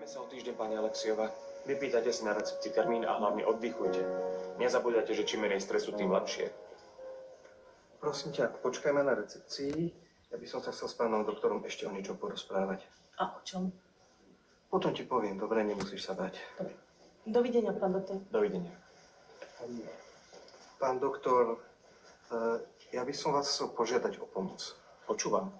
Vidíme sa o týždeň, pani Alexiova. Vypýtajte si na recepcii termín a hlavne oddychujte. Nezabúdajte, že čím menej stresu, tým lepšie. Prosím ťa, počkajme na recepcii. Ja by som sa chcel s pánom doktorom ešte o niečo porozprávať. A o čom? Potom ti poviem, dobre, nemusíš sa bať. Dobre. Dovidenia, pán doktor. Dovidenia. Pán doktor, ja by som vás chcel požiadať o pomoc. Počúvam.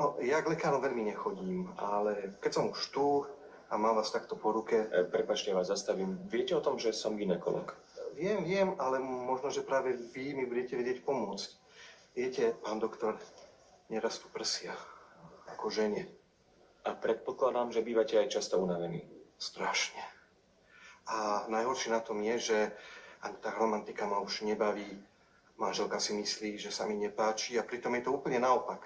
No, ja k lekárom veľmi nechodím, ale keď som už tu a mám vás takto po ruke... Prepáčte, vás zastavím. Viete o tom, že som gynekolog? Viem, ale možno, že práve vy mi budete vedieť pomôcť. Viete, pán doktor, nerastú prsia, ako žene. A predpokladám, že bývate aj často unavení. Strašne. A najhoršie na tom je, že ani tá romantika ma už nebaví. Manželka si myslí, že sa mi nepáči a pritom je to úplne naopak.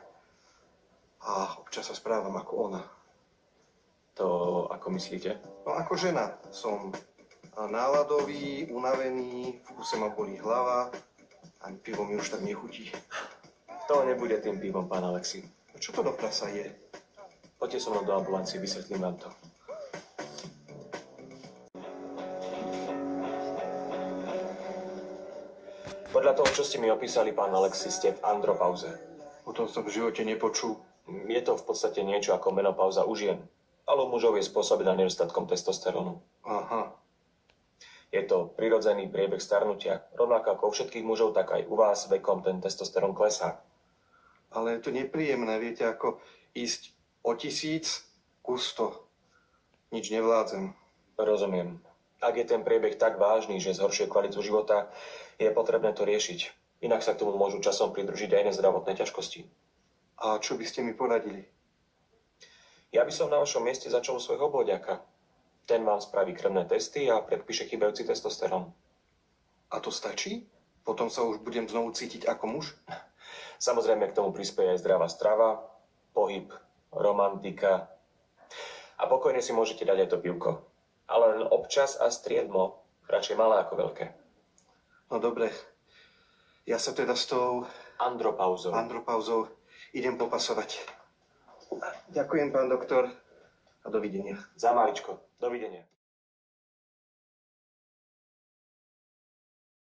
A občas sa správam ako ona. To ako myslíte? No ako žena. Som náladový, unavený, v kuse ma bolí hlava. Ani pivo mi už tak nechutí. To nebude tým pivom, pán Alexi. No čo to do prasa je? Poďte so mnou do ambulancie, vysvetlím vám to. Podľa toho, čo ste mi opísali, pán Alexi, ste v andropauze. O tom som v živote nepočul. Je to v podstate niečo ako menopauza u žien, ale u mužov je spôsobená nedostatkom testosterónu. Aha. Je to prirodzený priebeh starnutia. Rovnako ako u všetkých mužov, tak aj u vás vekom ten testosterón klesá. Ale je to nepríjemné, viete, ako ísť o 1000 kus 100. Nič nevládzem. Rozumiem. Ak je ten priebeh tak vážny, že zhoršuje kvalitu života, je potrebné to riešiť. Inak sa k tomu môžu časom pridružiť aj iné zdravotné ťažkosti. A čo by ste mi poradili? Ja by som na vašom mieste začal u svojho obvodiaka. Ten vám spraví krvné testy a predpíše chýbajúci testosterón. A to stačí? Potom sa už budem znovu cítiť ako muž? Samozrejme k tomu prispieje aj zdravá strava, pohyb, romantika. A pokojne si môžete dať aj to pivko. Ale len občas a striedmo, radšej malé ako veľké. No dobre. Ja sa teda s tou... Andropauzou idem popasovať. Ďakujem, pán doktor. A dovidenia. Za maličko. Dovidenia.